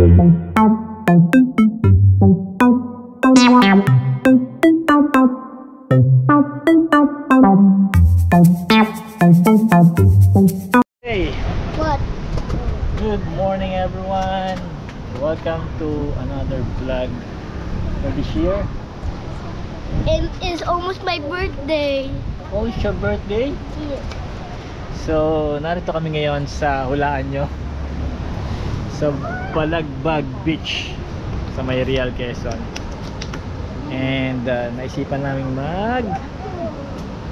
Hey! What? Good morning everyone! Welcome to another vlog for this year. It is almost my birthday. Oh, it's your birthday? Yeah. So, narito kami ngayon sa hulaan nyo sa Balagbag Beach sa may Real, Quezon. And naisipan namin mag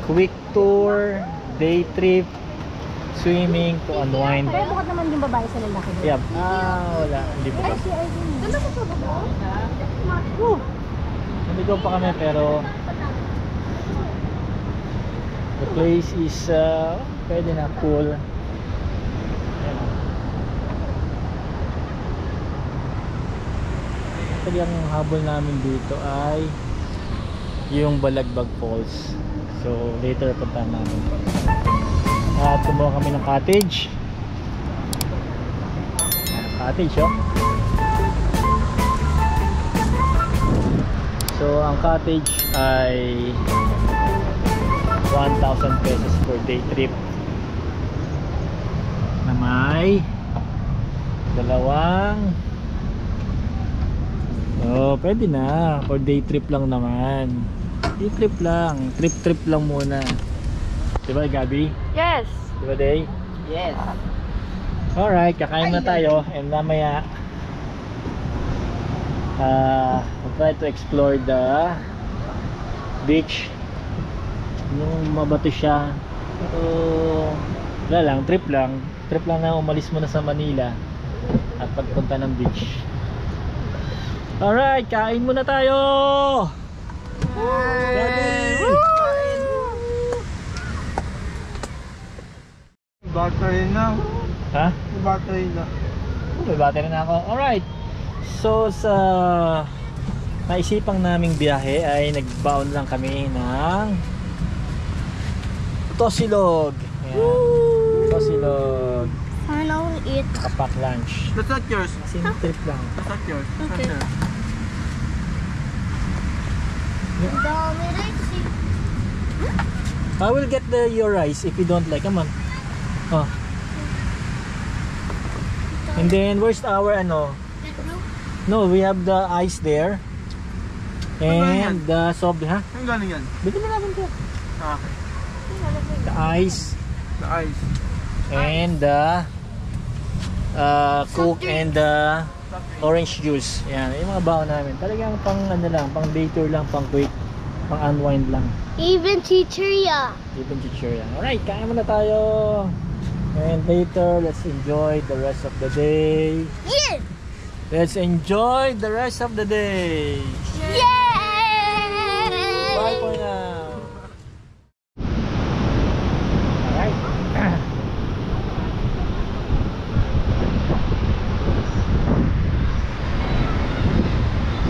quick tour, day trip, swimming to unwind. Pero bukod naman yung babae sa lalaki. Yep. Wala. Hindi po. Ay, si Irene. Doon ako sa baba? Naligaw pa kami pero the place is pwede na, cool. Ayan. Actually, ang habol namin dito ay yung Balagbag Falls. So later puntahan namin. At kumuha kami ng cottage. Cottage, oh. So ang cottage ay 1,000 pesos per day trip na may dalawang pwede na, for day trip lang naman. Day trip lang, trip lang muna, diba Gabi? Yes. Diba Day? Yes. Alright, kakain na tayo and mamaya we'll try to explore the beach. Yung mabato siya. So, wala lang, trip lang na umalis mo na sa Manila at pagpunta ng beach. Alright, kain muna tayo! Battery na. Ha? Battery na. May battery na ako. Alright. So sa naisipang naming biyahe ay nagbaon lang kami ng Tosilog. Ayan. Tosilog. Sana I'll eat. Kapak lunch. That's not yours. Kasi trip lang. That's not yours. That's Okay. not yours. Ang dami rin si... I will get your rice if you don't like. Come on. Oh. And then where's our ano? No, we have the ice there. And the sob, ha? Ang galing yan. Bili mo natin ito. Okay. The ice The ice. and the Coke and the orange juice. Yan, yung mga baon namin. Talagang pang ano lang, pang day tour lang, pang quick, pang unwind lang. Even chicheria. Even teacher yan. Alright, kain muna tayo. And later, let's enjoy the rest of the day. Yeah! Let's enjoy the rest of the day. Yay! Bye for now. Alright.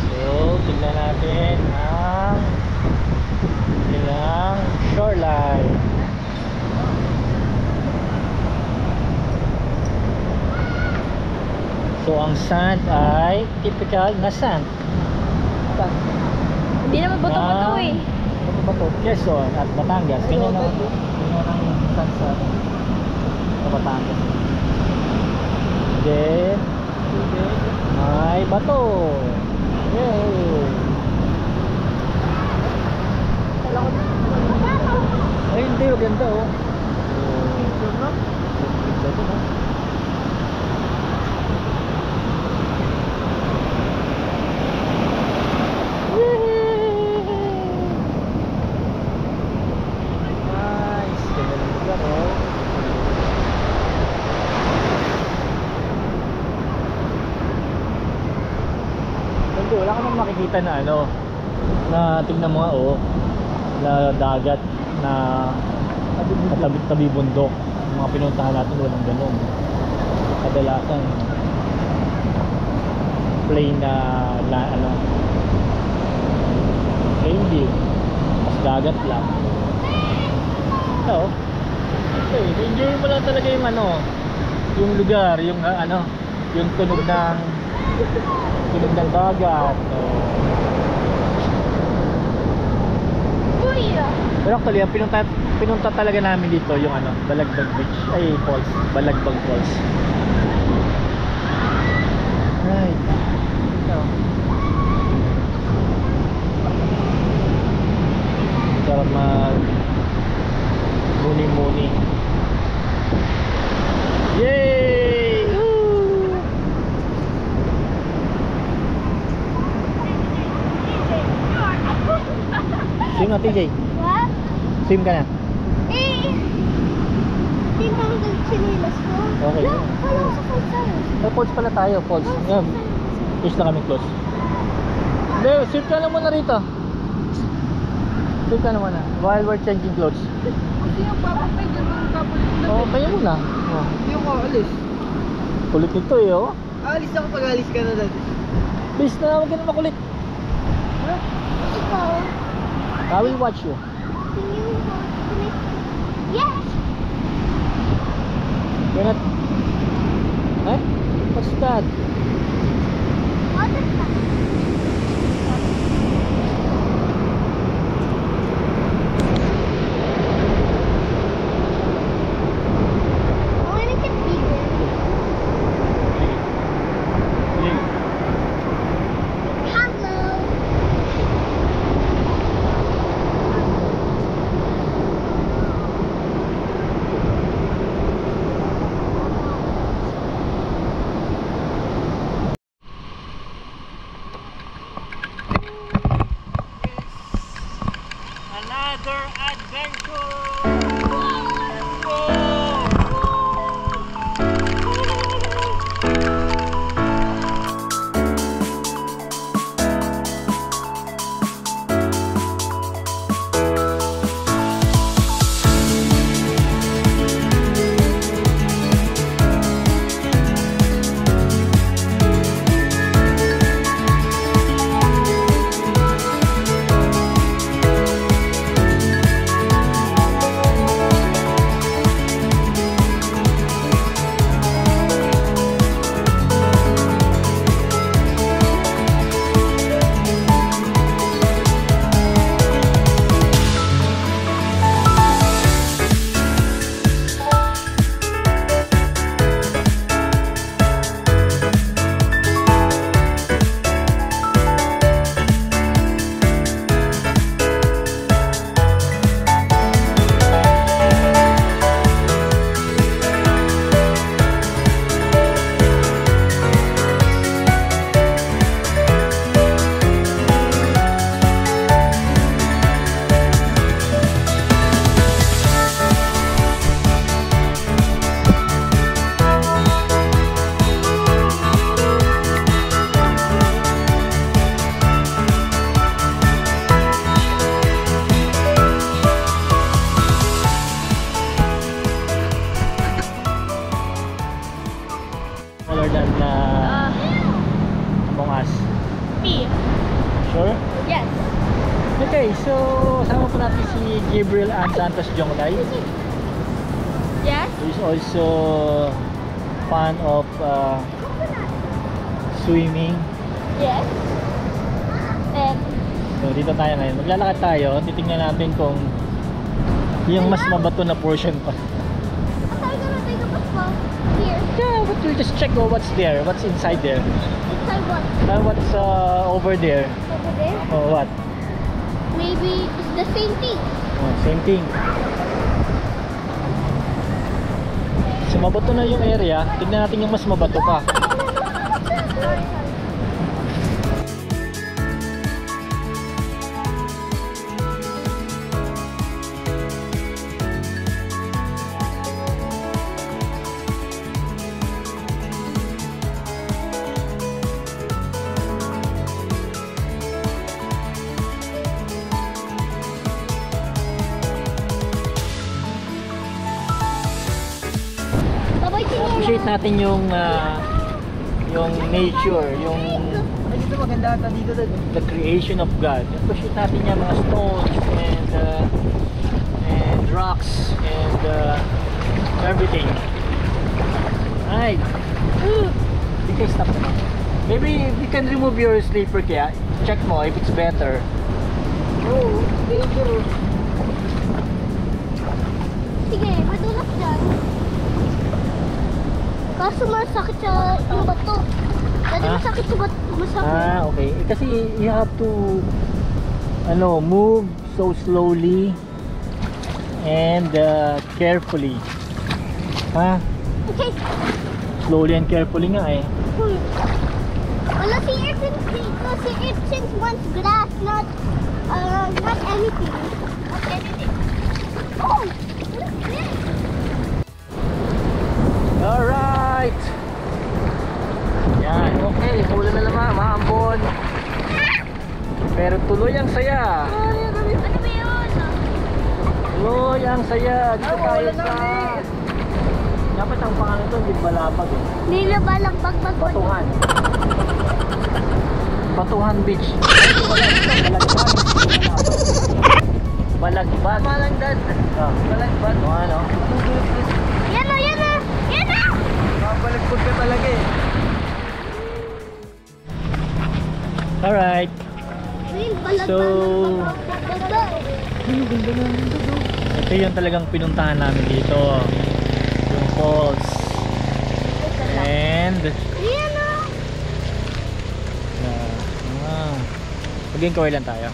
So, tignan natin ang ilang shoreline. So, ang sand ay typical na sand. Hindi naman bato-bato eh. Bato-bato, Quezon at Batangas. Ganyan ang sand sa Batangas. Then, may bato. Yay! Ay, hindi. Maganda, oh. Nice. Ganda ng lugar, oh. Ganda, wala ka nang makikita na ano, na tignan mo nga, oh, na dagat na tabi bundok. Yung mga pinuntahan natin walang ganun. Kadalasan plain na ano, plain view, mas dagat lang. Ito, okay, enjoy mo lang talaga yung ano, yung lugar, yung ano, yung tunog ng Tulog ng dagat. Kuya. Pero actually, ang pinunta talaga namin dito yung ano, Balagbag Beach. Ay, falls. Balagbag Falls. Right. Ito. Sarap mag muni-muni. Yay! Woo! Swim na, TJ. What? Swim ka na. Eh. Tingnan ng sinilas ko. Okay. Look, wala sa kalsada. May falls pala tayo, falls. Yan. Fish na kami close. Hindi, swim ka na muna rito. Swim ka na muna. While we're changing clothes. Kasi yung papapay dyan mga kapulit na. Oo, kayo muna. Oh. Hindi ako alis. Kulit nito eh, oh. Alis ako pag alis ka na dad. Please na, huwag ka na makulit. Ikaw. I will watch you. Can you connect? Yes. You're not... Eh? What's that? What is that? I want to get bigger. Hello. Another adventure! Let's go! Smaller than Among Us. Me. Sure? Yes. Okay, so sama po natin si Gabriel Ann Santos Jonglay. Yes. Who is also fan of swimming. Yes. And So dito tayo ngayon. Maglalakad tayo. Titingnan natin kung yung mas mabato na portion pa. I'm gonna take a football here. Yeah, but we'll just check what's there. What's inside there. Inside what? What's over there. Over there? Oh, what? Maybe it's the same thing. Oh, same thing. So mabato na yung area. Tignan natin yung mas mabato pa. Sorry. Appreciate natin yung nature, yung Ay, dito maganda ata dito dad. the creation of God. Appreciate natin yung mga stones and rocks and everything. Alright. You can stop. Maybe you can remove your sleeper kaya. Check mo if it's better. Oo, dangerous. Sige, madulas dyan. Kaso masakit sa yung bato. Dati Ah? masakit sa bato. Masakit. Okay. Kasi you have to move so slowly and carefully. Okay. Slowly and carefully nga eh. Wala si Ipsins wants grass, not anything. Not anything. Oh! Look at this. Alright! Yan, okay. Hula na naman, maambon. Pero tuloy ang saya. Ano ba yun? Tuloy ang saya. Dito tayo sa... Dapat ang pangalan ito, hindi balabag eh. Nilabalang bagbag. Batuhan. Batuhan Beach. Balagbag. Malangdad. Ah, Balagbag. o ano? Yan o, yan o! Yan o! Babalagbag ka talaga eh. Alright. So- Ito yung talagang pinuntahan namin dito. Yung falls. And Yan o! maging kaway lang tayo.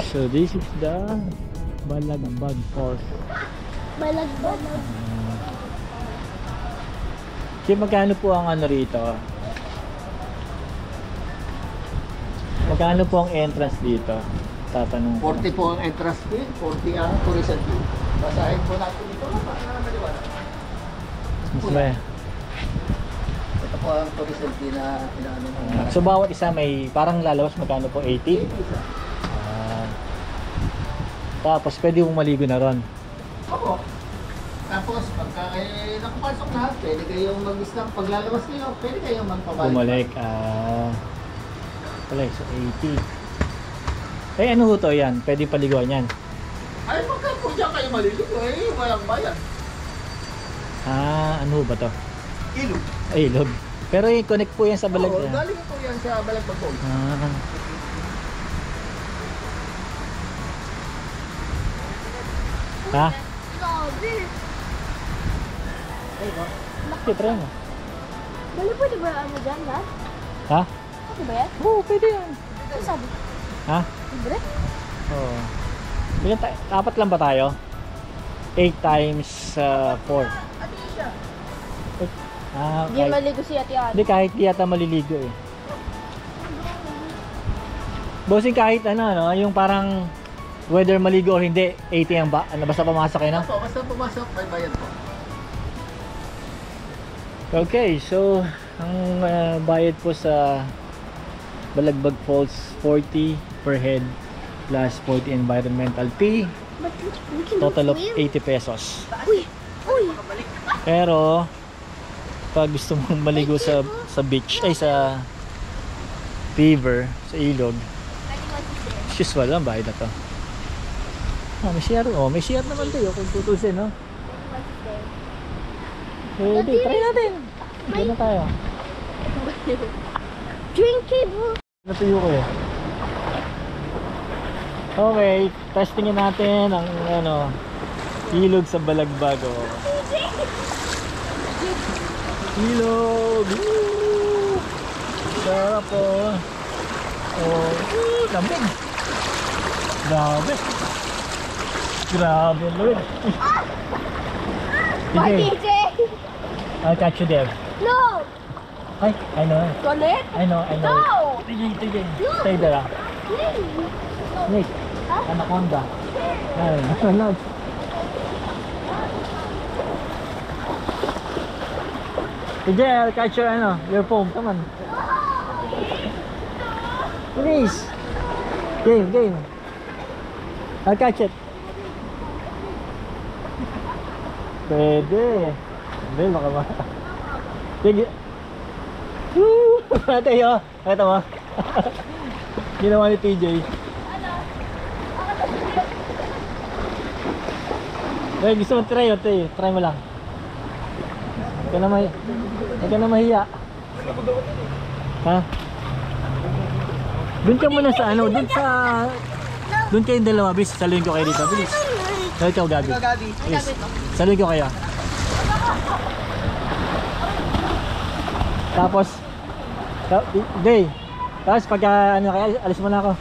So this is the Balagbag Falls. Balag-balag. Kasi magkano po ang ano rito? Magkano po ang entrance dito? Tatanong ko. 40 po ang entrance fee, 40 ang tourism fee. Basahin po natin dito para maliwanag. Mas ba? Ito po ang tourism fee na inaano ng So bawat isa may parang lalabas magkano po? 80? isa. Tapos pwede mong maligo na ron. Opo. Tapos pagka nakapasok na, pwede kayong mag-stop. Paglalabas kayo, pwede kayong magpabalik. Bumalik. Wala, so 80. Eh ano ho to yan? Pwede paliguan yan. Ay, pagka po dyan kayo maliligo, walang bayan. Ano ho ba to? Ilog. Ay, ilog. Pero i-connect po yan sa balag. Oo, galing po yan sa Balagbag Falls. Ha? Grabe. Okay, try mo. Bali pwede ba ano dyan, ha? Ha? Pwede ba yan? Oo, pwede yan. Ano sabi? Ha? Libre? Oo. Apat lang ba tayo? 8 times 4. Hindi Kahit, maligo si Ate Ann. hindi, kahit di yata maliligo eh. Bossing kahit ano, yung parang whether maligo or hindi, 80 ang ba? Ano, basta pumasok kayo na? Opo, basta pumasok, may bayan po. Okay, so ang bayad po sa Balagbag Falls 40 per head plus 40 environmental fee, But we can total of swim. 80 pesos. Uy! Uy! Pero pag gusto mong maligo sa beach ay sa river, sa ilog, usual lang bayad na to. May share, may share naman tayo kung tutusin, no? Pwede, try natin. Diyan na tayo. Drink table! Natuyo ko eh. Okay, testingin natin ang ilog sa Balagbag. Ilog! Woo! Sarap po. Lamig. Grabe. Grabe, Lord. Bye, Sige, DJ! I'll catch you there. No! Ay, I know. Toilet? I know. No! Sige. Stay there. Please! Snake. Anaconda. No. Sige, I'll catch your phone. Come on. Please. Game. I'll catch it. Pwede. Hindi, baka ba? Sige. Woo! Ate, Ito mo. Ginawa ni TJ. Gusto mo try, try mo lang. Huwag ka na mahiya. Ha? Doon ka muna sa ano, doon kayong dalawa, bis, saluhin ko kayo dito, bilis. Saluhin ko, Gabi. Bilis. Saluhin ko kayo. Tapos, Day, tapos pagka ano kaya, alis mo na ako.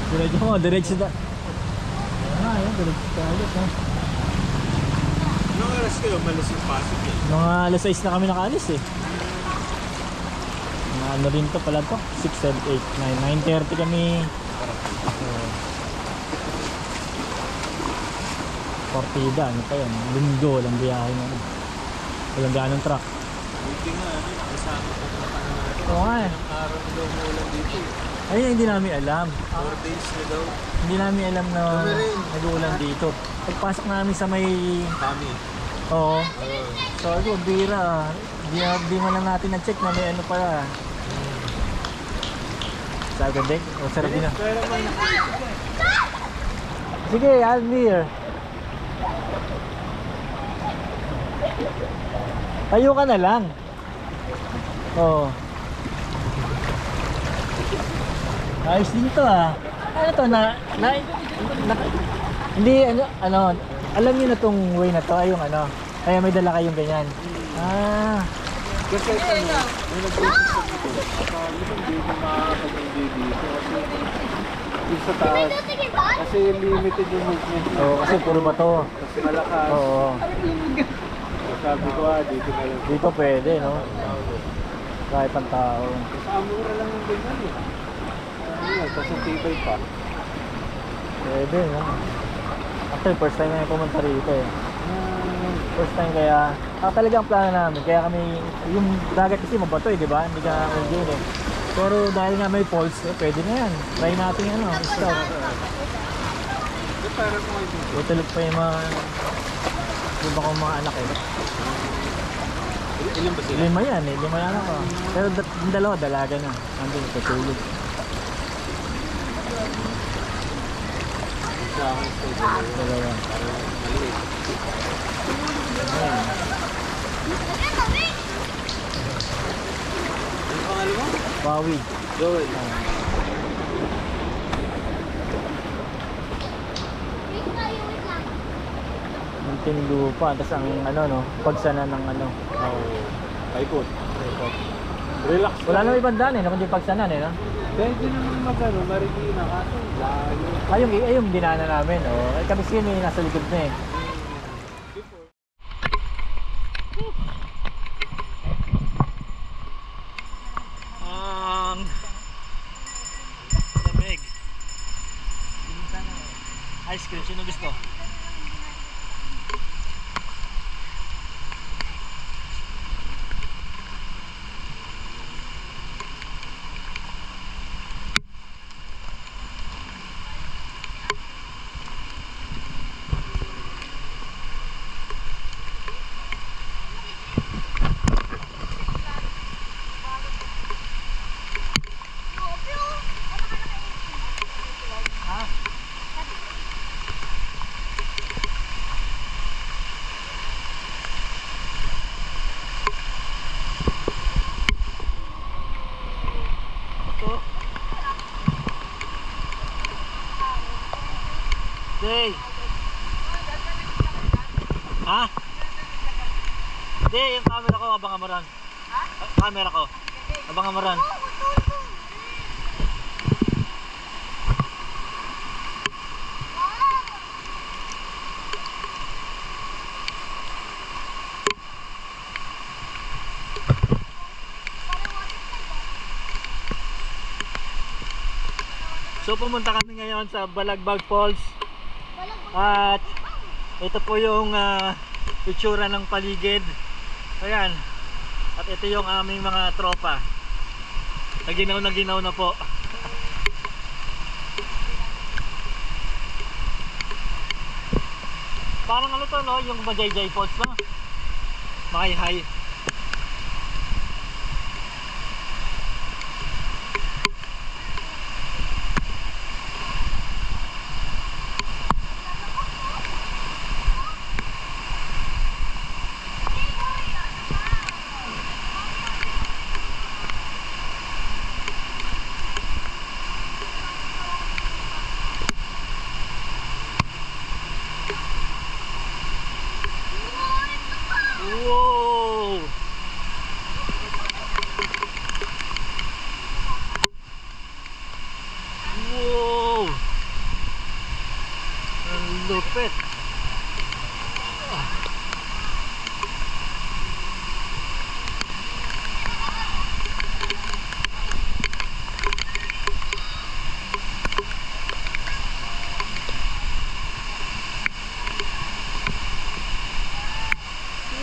Diretso mo, diretso na. Ayun, diretso tayo. Anong oras kayo? Malas yung pasok eh. Mga alas 6 na kami nakaalis eh. Mga ano rin to pala to? 6, 7, 8, 9, 9:30 kami. Partida, ano pa yun? Linggo, walang biyahe na. Walang ganong truck. Buti nga, nakasama ko na pangalan. Oo nga eh. Ang araw na daw umulan dito eh. Ayun, hindi namin alam. 4 days na daw. Hindi namin alam na nag-uulan dito. Pagpasok namin sa may... Kami. Oo. So, ito, bira. Di mo lang natin na-check na may ano pala. Sabi ko, Dek, o sarap din na. Pero man, Sige, Almir. Tayo ka na lang. Oo. Ayos din to ah. Ano to hindi ano, alam niyo na tong way na to, ay yung ano. Kaya may dala kayong ganyan. Ah. kasi ano, may nag-process sa dito. Akala ko hindi ko makakapag-hindi dito. Kasi yung sa taas. Kasi limited yung movement. Oo, kasi puro bato. Kasi malakas. Oo. Sabi ko dito na lang. Dito pwede, no? Kahit ang tao. Amura lang yung ganyan eh. Tapos ang tibay pa. Pwede, no? Actually, first time na pumunta rito eh. First time kaya, talagang plano namin. Kaya kami, yung dagat kasi mabato eh, di ba? Hindi ka enjoy eh. Pero dahil nga may falls, pwede na yan. Try natin ano, start. Parang mo ito. Tutulog pa yung mga, iba kong mga anak eh. Ilan ba sila? 5 yan eh, 5 yan ako. Pero yung dalawa, dalaga na. Nandun, tutulog. Sa akin ito. Dalawa. Parang maliit. Ayan. Ano pangalan mo? Pawid. Joel. Munting lupa, tapos ang ano no, pagsana ng ano. Paikot. Relax. Wala na ibang daan eh, no? Kundi pagsanan eh, no? Pwede naman magano, Marikina kaso layo. Ayong dinaanan namin, oh. Ay, kami skin eh, nasa likod na eh. Lamig. Ice cream, sino gusto? Day. Ha? Hindi, yung camera ko, abang amaran. Ha? Camera ko. Abang amaran. So pumunta kami ngayon sa Balagbag Falls. At ito po yung itsura ng paligid. Ayan. At ito yung aming mga tropa. Naginaw na po. Parang ano to no, yung Majayjay Falls no? Makayhay. Wow! Wow! Ang lupit!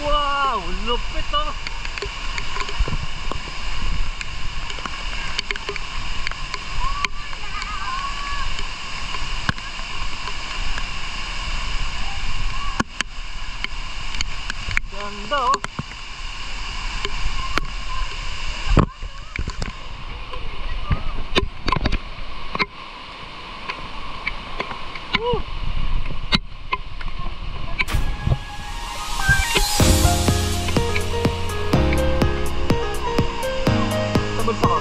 Wow! Lupit oh! Ganda oh! Woo! Sabag pa ka.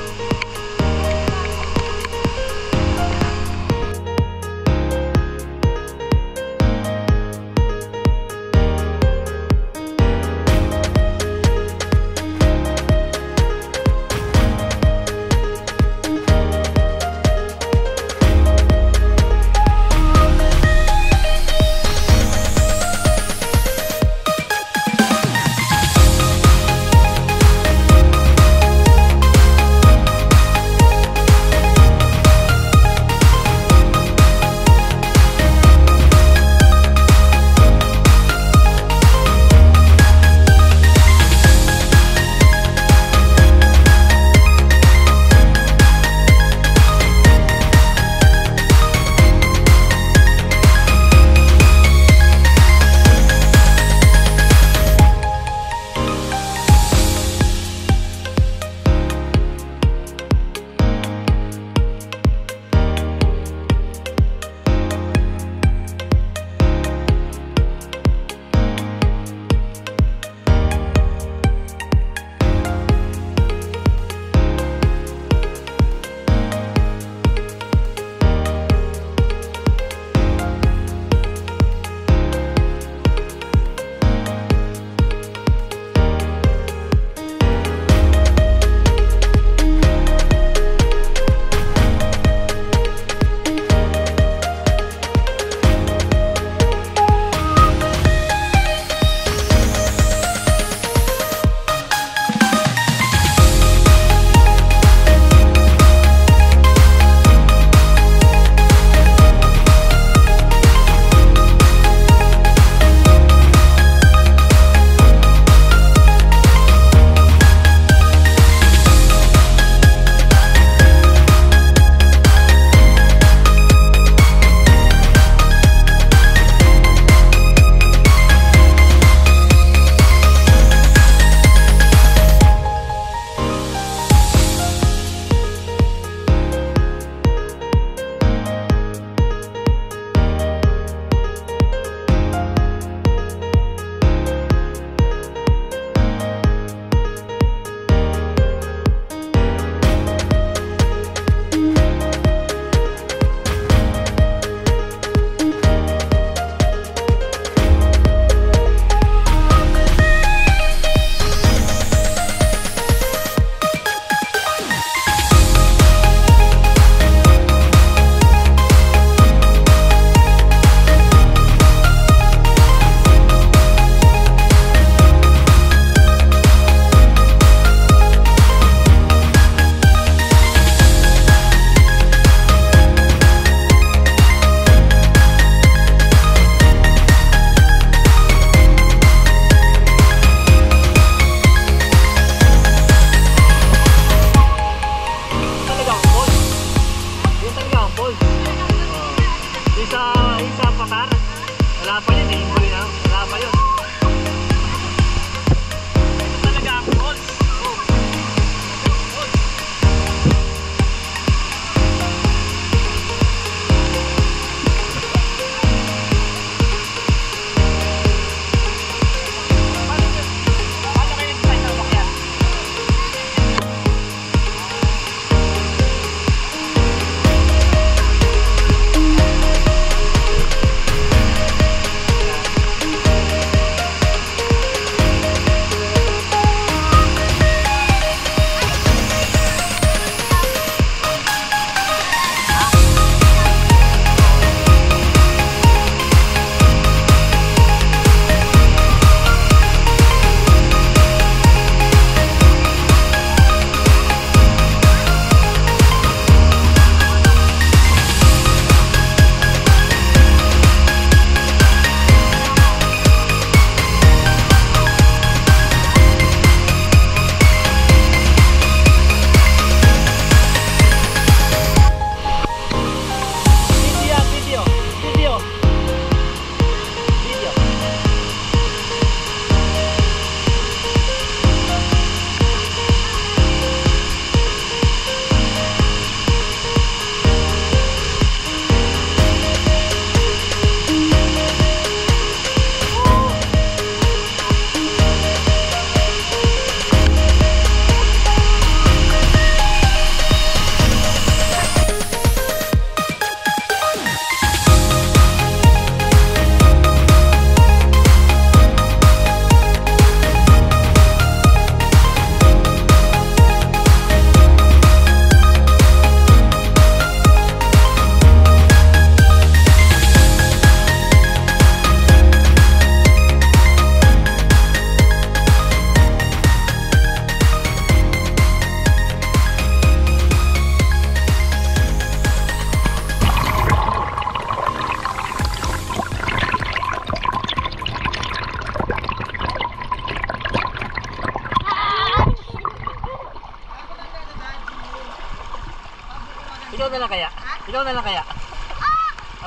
Ikaw na lang kaya.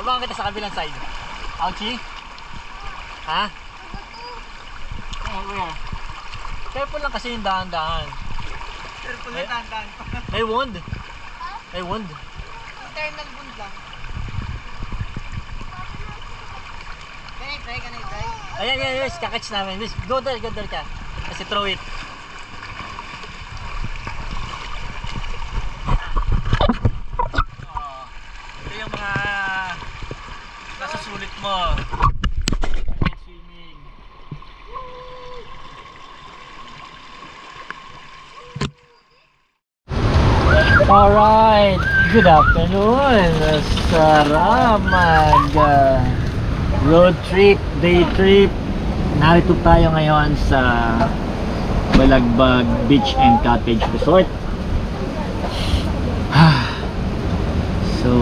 Abangan kita sa kabilang side. Ouchie? Ha? Kuya. Careful lang kasi yung dahan-dahan. Careful na dandan. May wound. May wound. Internal wound lang. Can I try? Ayan, yes, kakatch namin. Go there ka. Kasi throw it. Oh, ito yung mga nasusulit mo. Swimming. Alright, good afternoon. Sarap mag road trip, day trip. Narito tayo ngayon sa Balagbag Beach and Cottage Resort. So,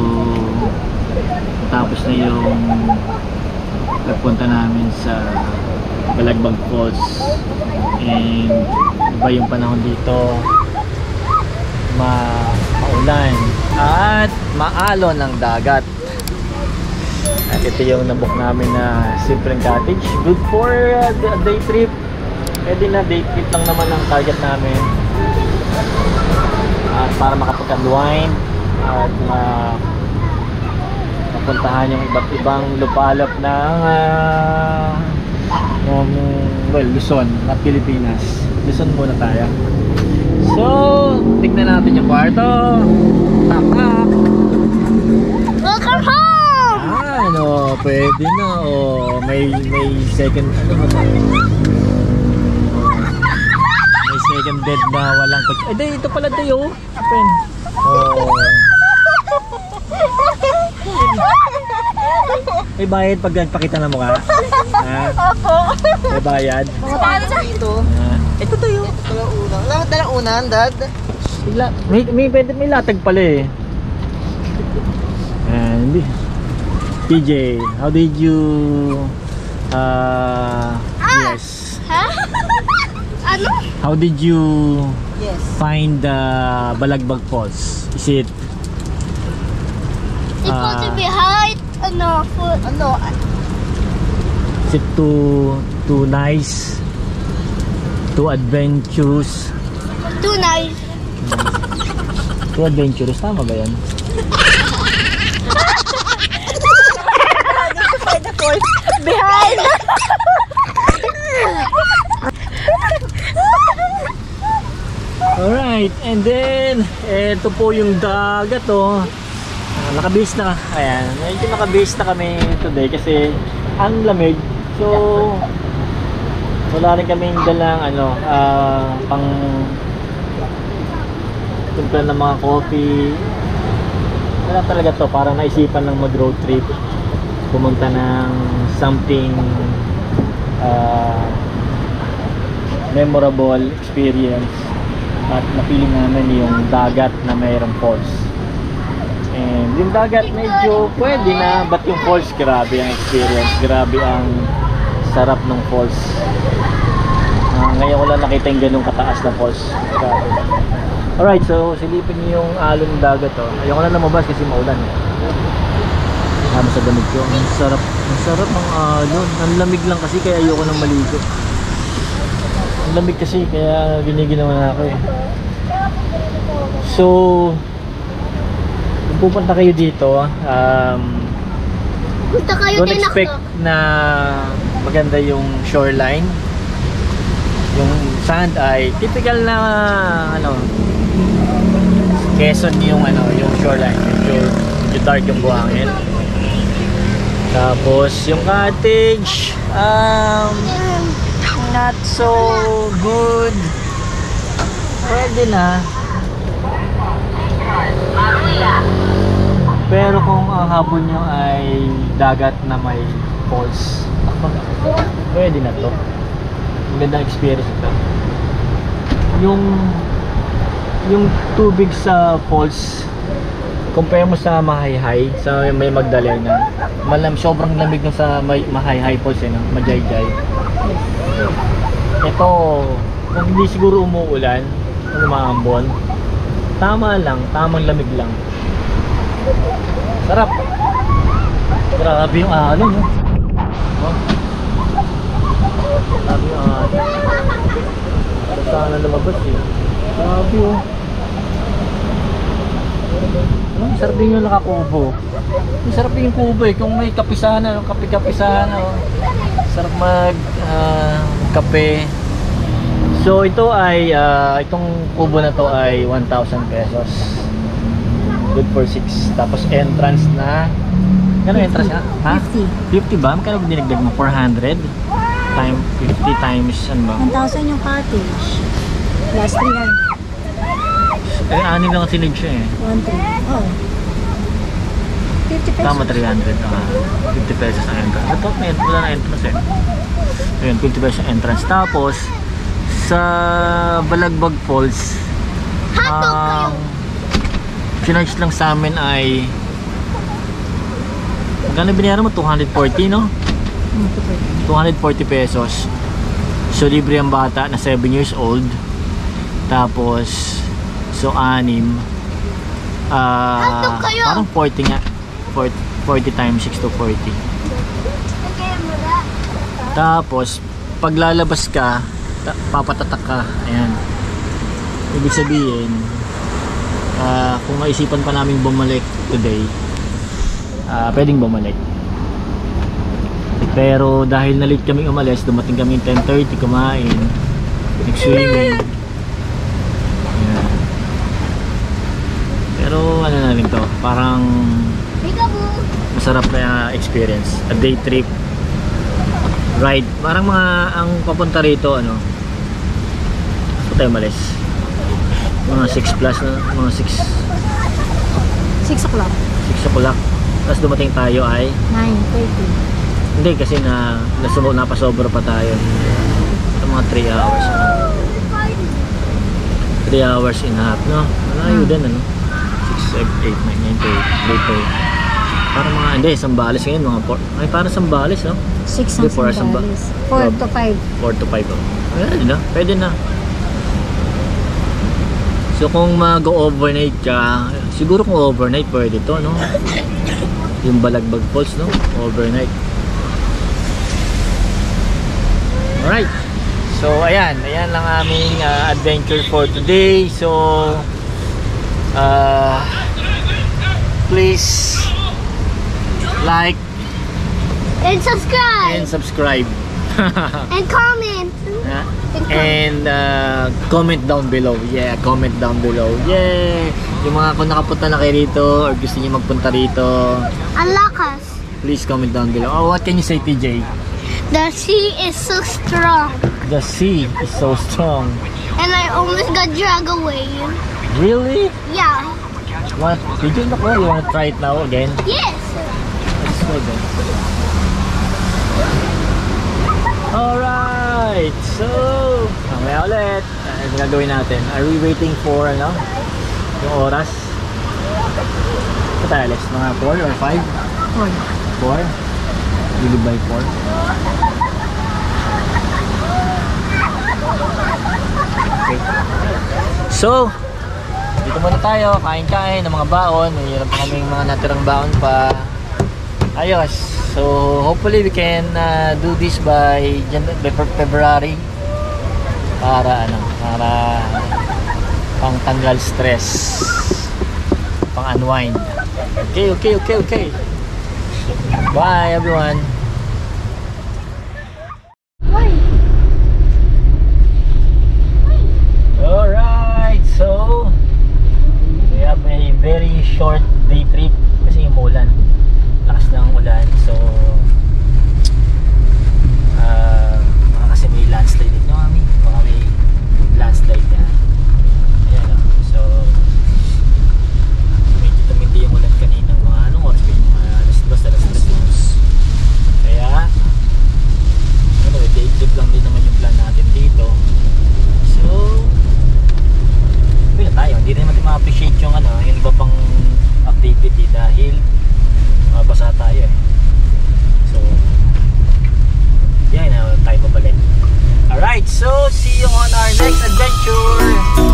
tapos na yung pagpunta namin sa Balagbag Falls. And iba yung panahon dito. Maulan at maalon ng dagat. At ito yung nabook namin na simpleng cottage. Good for a day trip. Pwede na day trip lang naman ang target namin. At para makapag-unwind at mapuntahan yung iba't ibang lupalop ng Luzon, not Pilipinas. Luzon muna tayo. So, tignan natin yung kwarto. Tak. Welcome home! Ano, pwede na. Oh, may second may second bed na walang kotse. Eh, ito pala tayo. Open. Oh. May bayad pag nagpakita ng mukha. Ha? May bayad. Paano sa ito? Ito tayo. Ito lang una. Wala talang unan, dad. May latag pala eh. And PJ, how did you yes. Ha? Ano? How did you Yes. find the Balagbag Falls? Is it Supposed to be height, ano, foot. Ano? is it too nice? Too adventurous? Too nice. Too adventurous, tama ba yan? Behind. Alright, and then eto po yung dagat oh. Nakabase na. Ayan, medyo nakabase na kami today kasi ang lamig. So wala rin kaming dalang pang timpla ng mga coffee. Wala talaga to, parang naisipan lang mag road trip, pumunta ng something memorable experience, at napili namin yung dagat na mayroong falls. And yung dagat medyo pwede na, but yung falls, grabe ang experience, grabe ang sarap ng falls. Ngayon ko lang nakita yung ganung kataas na falls. Grabe. Alright, so silipin niyo yung alon ng dagat oh. Ayoko na lumabas kasi maulan eh. Tama sa damit ko. Ang sarap ng alon. Ang lamig lang kasi kaya ayoko nang maligo. Ang lamig kasi kaya giniginawa na ako eh. So kung pupunta kayo dito, Gusto kayo don't din expect ako. na maganda yung shoreline. Yung sand ay typical na Quezon yung yung shoreline. Medyo dark yung buhangin. Tapos yung cottage not so good. Pwede na. Pero kung ang habon nyo ay dagat na may falls, pwede na to. Magandang experience ito. Yung tubig sa falls, compare mo sa Mahayhay, sa may Magdalena, sobrang lamig na sa Mahayhay falls no? Majayjay. Ito, kung hindi siguro umuulan, umaambon, tama lang, tamang lamig lang. Sarap. Grabe yung alon, no? Oh. Grabe yung alon. Para sana lumabas eh. Grabe oh. Ang sarap din yung nakakubo. Ang sarap din yung kubo eh. Kung may kapisahan, kape-kapisahan, oh. Sarap kape. So ito ay itong kubo na to ay 1,000 pesos. Good for 6. Tapos entrance na. Ano entrance na? Ha? 50 ba? Magkano dinagdag mo? 400? 50 times ano ba? 1,000 yung cottage. Plus 300. Eh, 6 lang sinig siya eh. 1,300. Oh. 50 pesos. Tama, 300. 50 pesos ang entrance. Ito, wala na entrance eh. Ayun, 50 pesos ang entrance. Tapos, sa Balagbag Falls, charge lang sa amin ay magkano binayaran mo? 240, no? 240 pesos. So, libre ang bata na 7 years old. Tapos, so 6. Parang 40 nga. 40 times 6 to 40. Tapos, pag lalabas ka, papatatak ka. Ayan. Ibig sabihin, kung naisipan pa namin bumalik today, pwedeng bumalik. Pero dahil na late kami umalis, dumating kami 10:30, kumain, nag-swimming. Ayan. Pero ano na rin to, parang masarap na experience. A day trip ride. Parang ang papunta rito, ano, saan tayo umalis? Mga 6 plus na, mga 6 o'clock. 6 o'clock. Tapos dumating tayo ay 9:30. hindi kasi napasobra pa tayo. Ito mga 3 hours. 3 hours and a half, no? Malayo din, ano? 6, 7, 8, 9, 9, 10, 8. Parang mga, hindi, Sambales ngayon, mga 4. Ay, parang Sambales, no? 6 ang Sambales. 4 to 5. 4 to 5, oh. Ayan, no? Pwede na. So, kung mag-overnight ka, siguro kung overnight, pwede to, no? Yung Balagbag Falls, no? Overnight. Alright. So, ayan lang aming adventure for today. So, please like And subscribe. and subscribe. And comment. And comment down below. Yeah, comment down below. Yeah. Yung mga kung nakapunta na kayo rito or gusto niyo magpunta rito, Unlock us. please comment down below. Oh, what can you say, TJ? The sea is so strong. The sea is so strong. And I almost got dragged away. Really? Yeah. Did you want to try it now again? Yes. Let's go then. Alright, so mamaya ulit. Ano gagawin natin? Are we waiting for ano? Yung oras? Ito tayo, let's mga 4 or 5? 4? Really by 4? Okay. So, dito muna tayo, kain-kain ng mga baon. Mayroon pa kaming mga natirang baon pa. Ayos. So, hopefully we can do this by February para pang tanggal stress, pang unwind. Okay. Bye everyone. Alright, so we have a very short day trip kasi umulan. Lakas ng ulan, so kasi may landslide din, no, mami? Baka may landslide yan. Ayan, no? So medyo tumindi yung ulan kanina, mga anong oras ba yung mga alas 2, kaya anyway, day trip lang din naman yung plan natin dito. So hindi na tayo, hindi rin natin ma-appreciate yung yung iba pang activity dahil mabasa tayo eh. So yan na tayo pabalik. Alright, so see you on our next adventure.